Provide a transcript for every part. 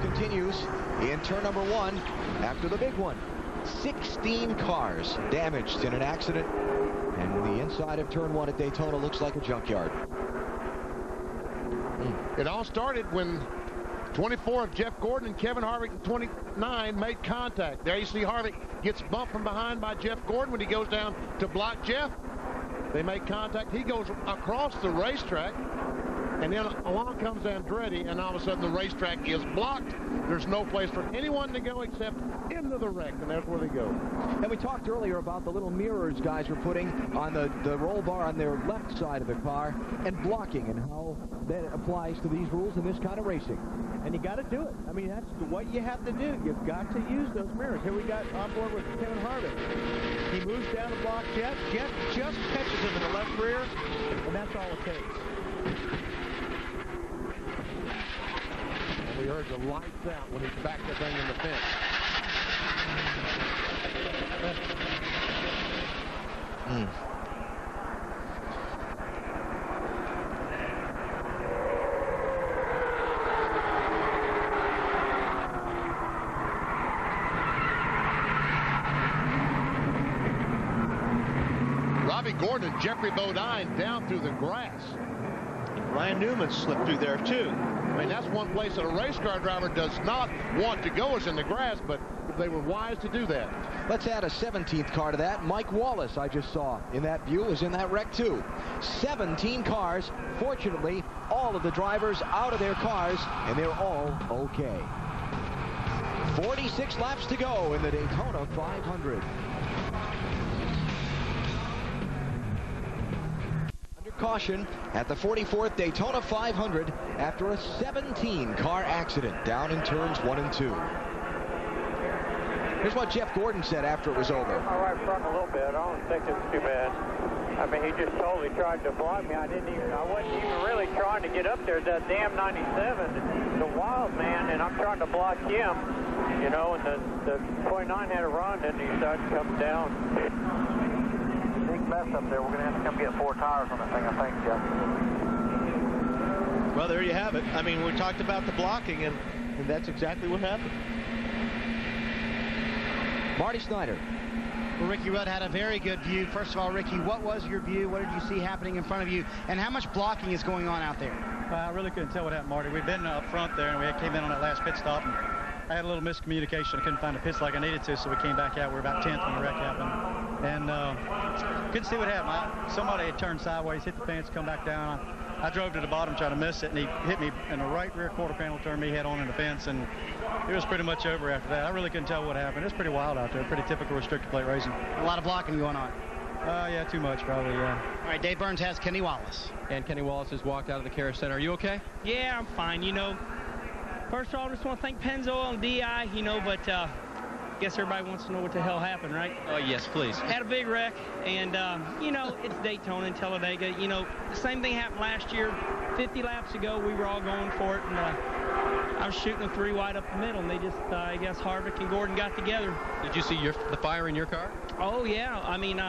continues in turn number 1 after the big one. 16 cars damaged in an accident, and the inside of turn 1 at Daytona looks like a junkyard. It all started when 24 of Jeff Gordon and Kevin Harvick, 29, made contact. There you see Harvick gets bumped from behind by Jeff Gordon when he goes down to block Jeff. They make contact. He goes across the racetrack, and then along comes Andretti, and all of a sudden the racetrack is blocked. There's no place for anyone to go except into the wreck, and that's where they go. And we talked earlier about the little mirrors guys were putting on the roll bar on their left side of the car and blocking, and how that applies to these rules in this kind of racing. And you got to do it. I mean, that's what you have to do. You've got to use those mirrors. Here we got on board with Kevin Harvick. He moves down to block Jeff. Jeff just catches him in the left rear, and that's all it takes. And we heard the lights out when he backed the thing in the fence. Gordon and Jeffrey Bodine down through the grass. Ryan Newman slipped through there too. I mean, that's one place that a race car driver does not want to go, is in the grass, but they were wise to do that. Let's add a 17th car to that. Mike Wallace, I just saw in that view, was in that wreck too. 17 cars. Fortunately, all of the drivers out of their cars, and they're all okay. 46 laps to go in the Daytona 500. Caution at the 44th Daytona 500 after a 17-car accident down in turns 1 and 2. Here's what Jeff Gordon said after it was over. I right front a little bit. I don't think it's too bad. I mean, he just totally tried to block me. I wasn't even really trying to get up there. That damn 97, the wild man, and I'm trying to block him, you know, and the 29 had a run, and he decided to come down. Mess up there. We're going to have to come get 4 tires on the thing, I think, Jeff. Well, there you have it. I mean, we talked about the blocking, and that's exactly what happened. Marty Snyder. Well, Ricky Rudd had a very good view. First of all, Ricky, what was your view? What did you see happening in front of you? And how much blocking is going on out there? I really couldn't tell what happened, Marty. We'd been up front there, and we came in on that last pit stop, and I had a little miscommunication. I couldn't find the pits like I needed to, so we came back out. We were about 10th when the wreck happened. And couldn't see what happened. Somebody had turned sideways, hit the fence, come back down. I drove to the bottom trying to miss it, and he hit me in the right rear quarter panel, turned me head on in the fence, and it was pretty much over after that. I really couldn't tell what happened. It was pretty wild out there, pretty typical restricted plate racing. A lot of blocking going on. Yeah, too much probably, yeah. All right, Dave Burns has Kenny Wallace. And Kenny Wallace has walked out of the care center. Are you okay? Yeah, I'm fine. You know, first of all, I just want to thank Pennzoil and DI, you know, but I guess everybody wants to know what the hell happened, right? Oh, yes, please. Had a big wreck, and, you know, it's Daytona and Talladega. You know, the same thing happened last year. 50 laps ago, we were all going for it, and I was shooting them 3 wide up the middle, and they just, I guess, Harvick and Gordon got together. Did you see the fire in your car? Oh, yeah. I mean,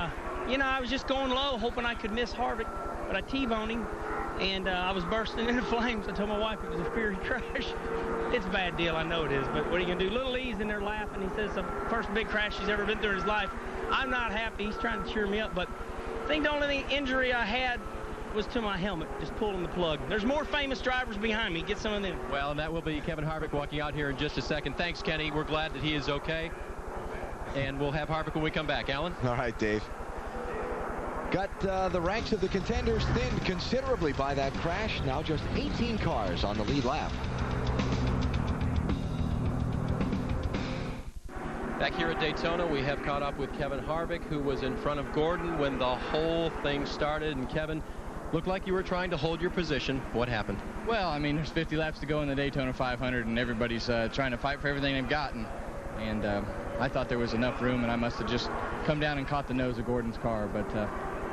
you know, I was just going low, hoping I could miss Harvick, but I T-boned him, and I was bursting into flames. I told my wife it was a fiery crash. It's a bad deal, I know it is, but what are you going to do? Little E's in there laughing. He says the first big crash he's ever been through in his life. I'm not happy. He's trying to cheer me up, but I think the only injury I had was to my helmet, just pulling the plug. There's more famous drivers behind me. Get some of them. Well, and that will be Kevin Harvick walking out here in just a second. Thanks, Kenny. We're glad that he is okay. And we'll have Harvick when we come back. Alan? All right, Dave. Got the ranks of the contenders thinned considerably by that crash. Now just 18 cars on the lead lap. Back here at Daytona, we have caught up with Kevin Harvick, who was in front of Gordon when the whole thing started. And Kevin, looked like you were trying to hold your position. What happened? Well, I mean, there's 50 laps to go in the Daytona 500, and everybody's trying to fight for everything they've gotten. And I thought there was enough room, and I must have just come down and caught the nose of Gordon's car. But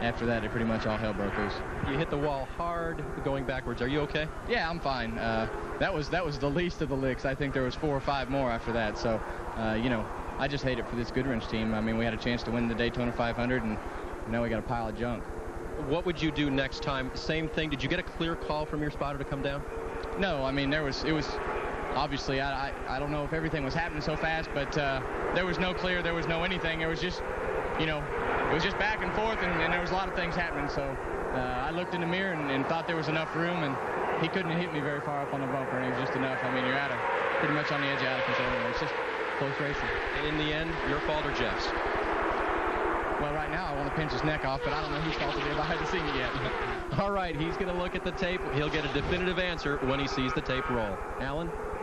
after that, it pretty much all hell broke loose. You hit the wall hard going backwards. Are you okay? Yeah, I'm fine. That was the least of the licks. I think there was 4 or 5 more after that. So, you know, I just hate it for this Goodwrench team. I mean, we had a chance to win the Daytona 500, and now we got a pile of junk. What would you do next time? Same thing. Did you get a clear call from your spotter to come down? No, I mean, it was obviously, I don't know if everything was happening so fast, but there was no clear, there was no anything. It was just, you know, it was just back and forth, and there was a lot of things happening. So I looked in the mirror and thought there was enough room, and he couldn't hit me very far up on the bumper, and it was just enough. I mean, you're pretty much on the edge, out of control. It's just close racing. And in the end, your fault or Jeff's? Well, right now I want to pinch his neck off, but I don't know whose fault it is. I haven't seen it yet. All right, he's going to look at the tape. He'll get a definitive answer when he sees the tape roll. Alan?